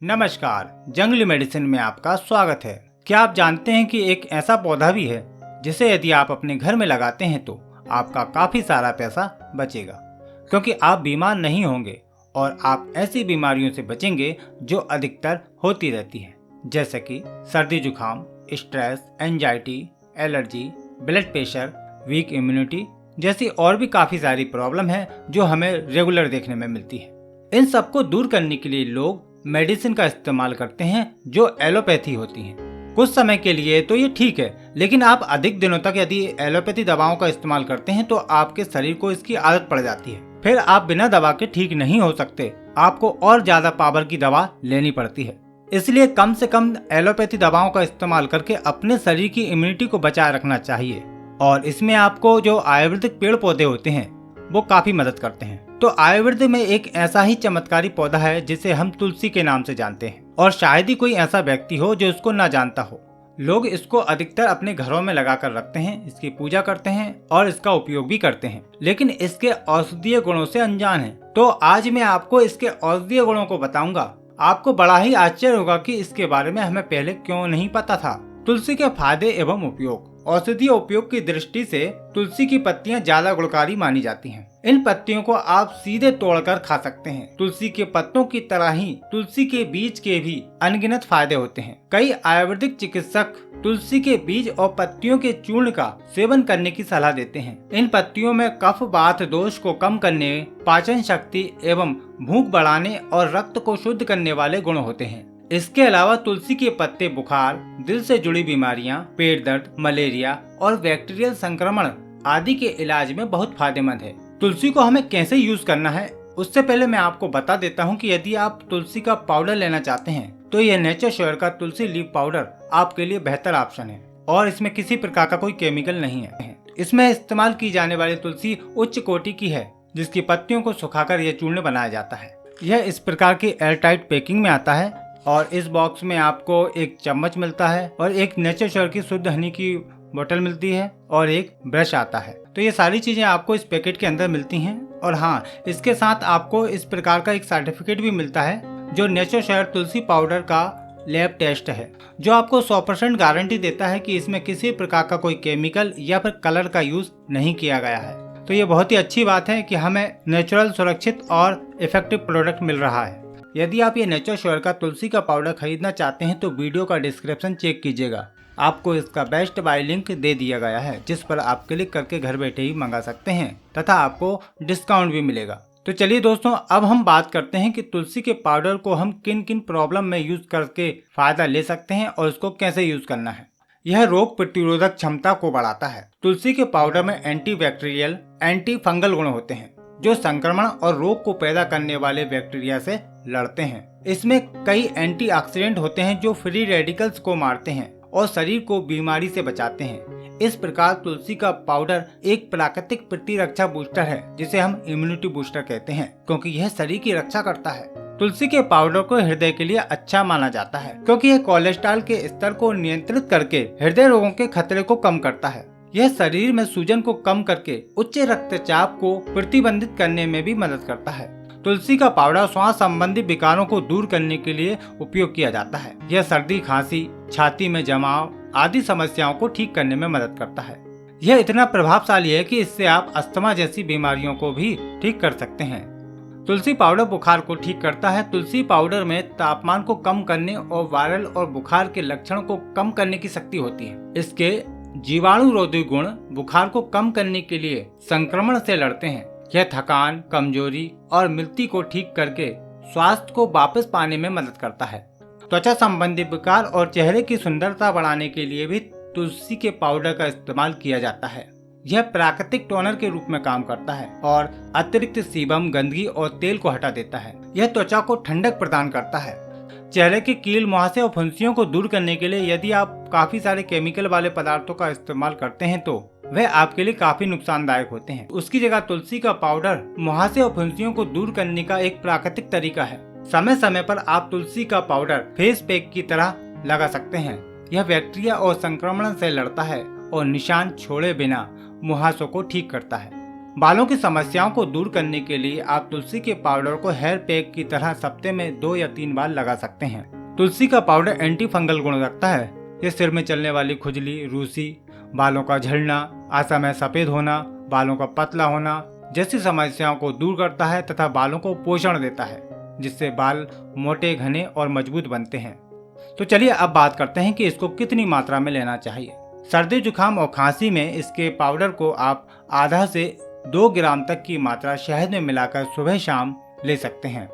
नमस्कार, जंगली मेडिसिन में आपका स्वागत है। क्या आप जानते हैं कि एक ऐसा पौधा भी है जिसे यदि आप अपने घर में लगाते हैं तो आपका काफी सारा पैसा बचेगा, क्योंकि आप बीमार नहीं होंगे और आप ऐसी बीमारियों से बचेंगे जो अधिकतर होती रहती हैं, जैसे कि सर्दी जुकाम, stress, anxiety, allergy, blood pressure, weak immunity जैसी और भी काफी सारी प्रॉब्लम है जो हमें रेगुलर देखने में मिलती है। इन सबको दूर करने के लिए लोग मेडिसिन का इस्तेमाल करते हैं जो एलोपैथी होती हैं। कुछ समय के लिए तो ये ठीक है, लेकिन आप अधिक दिनों तक यदि एलोपैथी दवाओं का इस्तेमाल करते हैं तो आपके शरीर को इसकी आदत पड़ जाती है। फिर आप बिना दवा के ठीक नहीं हो सकते, आपको और ज्यादा पावर की दवा लेनी पड़ती है। इसलिए कम से कम एलोपैथी दवाओं का इस्तेमाल करके अपने शरीर की इम्यूनिटी को बचाए रखना चाहिए, और इसमें आपको जो आयुर्वेदिक पेड़ पौधे होते हैं वो काफी मदद करते हैं। तो आयुर्वेद में एक ऐसा ही चमत्कारी पौधा है जिसे हम तुलसी के नाम से जानते हैं, और शायद ही कोई ऐसा व्यक्ति हो जो इसको ना जानता हो। लोग इसको अधिकतर अपने घरों में लगा कर रखते हैं, इसकी पूजा करते हैं और इसका उपयोग भी करते हैं, लेकिन इसके औषधीय गुणों से अनजान है। तो आज मैं आपको इसके औषधीय गुणों को बताऊंगा। आपको बड़ा ही आश्चर्य होगा कि इसके बारे में हमें पहले क्यों नहीं पता था। तुलसी के फायदे एवं उपयोग। औषधीय उपयोग की दृष्टि से तुलसी की पत्तियां ज्यादा गुणकारी मानी जाती हैं। इन पत्तियों को आप सीधे तोड़कर खा सकते हैं। तुलसी के पत्तों की तरह ही तुलसी के बीज के भी अनगिनत फायदे होते हैं। कई आयुर्वेदिक चिकित्सक तुलसी के बीज और पत्तियों के चूर्ण का सेवन करने की सलाह देते हैं। इन पत्तियों में कफ वात दोष को कम करने, पाचन शक्ति एवं भूख बढ़ाने और रक्त को शुद्ध करने वाले गुण होते हैं। इसके अलावा तुलसी के पत्ते बुखार, दिल से जुड़ी बीमारियां, पेट दर्द, मलेरिया और बैक्टीरियल संक्रमण आदि के इलाज में बहुत फायदेमंद है। तुलसी को हमें कैसे यूज करना है उससे पहले मैं आपको बता देता हूं कि यदि आप तुलसी का पाउडर लेना चाहते हैं तो यह नेचर श्योर का तुलसी लीफ पाउडर आपके लिए बेहतर ऑप्शन है, और इसमें किसी प्रकार का कोई केमिकल नहीं है। इसमें इस्तेमाल की जाने वाली तुलसी उच्च कोटि की है, जिसकी पत्तियों को सुखाकर यह चूर्ण बनाया जाता है। यह इस प्रकार की एयरटाइट पैकिंग में आता है, और इस बॉक्स में आपको एक चम्मच मिलता है और एक नेचर श्योर की शुद्ध हनी की बोतल मिलती है और एक ब्रश आता है। तो ये सारी चीजें आपको इस पैकेट के अंदर मिलती हैं। और हाँ, इसके साथ आपको इस प्रकार का एक सर्टिफिकेट भी मिलता है जो नेचर श्योर तुलसी पाउडर का लैब टेस्ट है, जो आपको 100% गारंटी देता है कि इसमें किसी प्रकार का कोई केमिकल या फिर कलर का यूज नहीं किया गया है। तो ये बहुत ही अच्छी बात है कि हमें नेचुरल, सुरक्षित और इफेक्टिव प्रोडक्ट मिल रहा है। यदि आप ये नेचर श्योर का तुलसी का पाउडर खरीदना चाहते हैं तो वीडियो का डिस्क्रिप्शन चेक कीजिएगा, आपको इसका बेस्ट बाय लिंक दे दिया गया है, जिस पर आप क्लिक करके घर बैठे ही मंगा सकते हैं तथा आपको डिस्काउंट भी मिलेगा। तो चलिए दोस्तों, अब हम बात करते हैं कि तुलसी के पाउडर को हम किन किन प्रॉब्लम में यूज करके फायदा ले सकते हैं और उसको कैसे यूज करना है। यह रोग प्रतिरोधक क्षमता को बढ़ाता है। तुलसी के पाउडर में एंटी बैक्टीरियल, एंटी फंगल गुण होते हैं जो संक्रमण और रोग को पैदा करने वाले बैक्टीरिया से लड़ते हैं। इसमें कई एंटीऑक्सीडेंट होते हैं जो फ्री रेडिकल्स को मारते हैं और शरीर को बीमारी से बचाते हैं। इस प्रकार तुलसी का पाउडर एक प्राकृतिक प्रतिरक्षा बूस्टर है, जिसे हम इम्यूनिटी बूस्टर कहते हैं, क्योंकि यह शरीर की रक्षा करता है। तुलसी के पाउडर को हृदय के लिए अच्छा माना जाता है, क्योंकि यह कोलेस्ट्रॉल के स्तर को नियंत्रित करके हृदय रोगों के खतरे को कम करता है। यह शरीर में सूजन को कम करके उच्च रक्तचाप को प्रतिबंधित करने में भी मदद करता है। तुलसी का पाउडर श्वास संबंधी विकारों को दूर करने के लिए उपयोग किया जाता है। यह सर्दी, खांसी, छाती में जमाव आदि समस्याओं को ठीक करने में मदद करता है। यह इतना प्रभावशाली है कि इससे आप अस्थमा जैसी बीमारियों को भी ठीक कर सकते हैं। तुलसी पाउडर बुखार को ठीक करता है। तुलसी पाउडर में तापमान को कम करने और वायरल और बुखार के लक्षण को कम करने की शक्ति होती है। इसके जीवाणुरोधी गुण बुखार को कम करने के लिए संक्रमण से लड़ते हैं। यह थकान, कमजोरी और मृत्यु को ठीक करके स्वास्थ्य को वापस पाने में मदद करता है। त्वचा संबंधी विकार और चेहरे की सुंदरता बढ़ाने के लिए भी तुलसी के पाउडर का इस्तेमाल किया जाता है। यह प्राकृतिक टोनर के रूप में काम करता है और अतिरिक्त सीबम, गंदगी और तेल को हटा देता है। यह त्वचा को ठंडक प्रदान करता है। चेहरे के कील, मुहासे और फुंसियों को दूर करने के लिए यदि आप काफी सारे केमिकल वाले पदार्थों का इस्तेमाल करते हैं तो वह आपके लिए काफी नुकसानदायक होते हैं। उसकी जगह तुलसी का पाउडर मुहासे और फुंसियों को दूर करने का एक प्राकृतिक तरीका है। समय समय पर आप तुलसी का पाउडर फेस पैक की तरह लगा सकते हैं। यह बैक्टीरिया और संक्रमण से लड़ता है और निशान छोड़े बिना मुहासों को ठीक करता है। बालों की समस्याओं को दूर करने के लिए आप तुलसी के पाउडर को हेयर पैक की तरह हफ्ते में 2 या 3 बार लगा सकते हैं। तुलसी का पाउडर एंटी फंगल गुण रखता है। ये सिर में चलने वाली खुजली, रूसी, बालों का झड़ना, असमय सफेद होना, बालों का पतला होना जैसी समस्याओं को दूर करता है तथा बालों को पोषण देता है, जिससे बाल मोटे, घने और मजबूत बनते हैं। तो चलिए अब बात करते हैं कि इसको कितनी मात्रा में लेना चाहिए। सर्दी, जुकाम और खांसी में इसके पाउडर को आप आधा से 2 ग्राम तक की मात्रा शहद में मिलाकर सुबह शाम ले सकते हैं।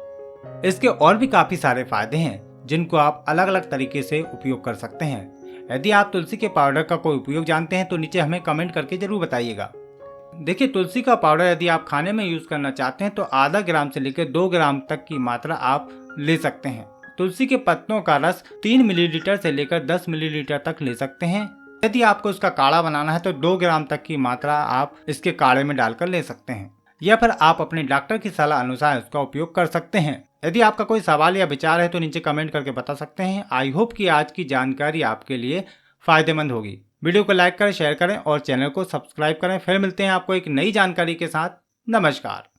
इसके और भी काफी सारे फायदे हैं जिनको आप अलग अलग तरीके से उपयोग कर सकते हैं। यदि आप तुलसी के पाउडर का कोई उपयोग जानते हैं तो नीचे हमें कमेंट करके जरूर बताइएगा। देखिए, तुलसी का पाउडर यदि आप खाने में यूज करना चाहते हैं तो आधा ग्राम से लेकर 2 ग्राम तक की मात्रा आप ले सकते हैं। तुलसी के पत्तों का रस 3 मिलीलीटर से लेकर 10 मिलीलीटर तक ले सकते हैं। यदि आपको इसका काढ़ा बनाना है तो 2 ग्राम तक की मात्रा आप इसके काढ़े में डालकर ले सकते हैं, या फिर आप अपने डॉक्टर की सलाह अनुसार इसका उपयोग कर सकते हैं। यदि आपका कोई सवाल या विचार है तो नीचे कमेंट करके बता सकते हैं। आई होप कि आज की जानकारी आपके लिए फायदेमंद होगी। वीडियो को लाइक करें, शेयर करें और चैनल को सब्सक्राइब करें। फिर मिलते हैं आपको एक नई जानकारी के साथ। नमस्कार।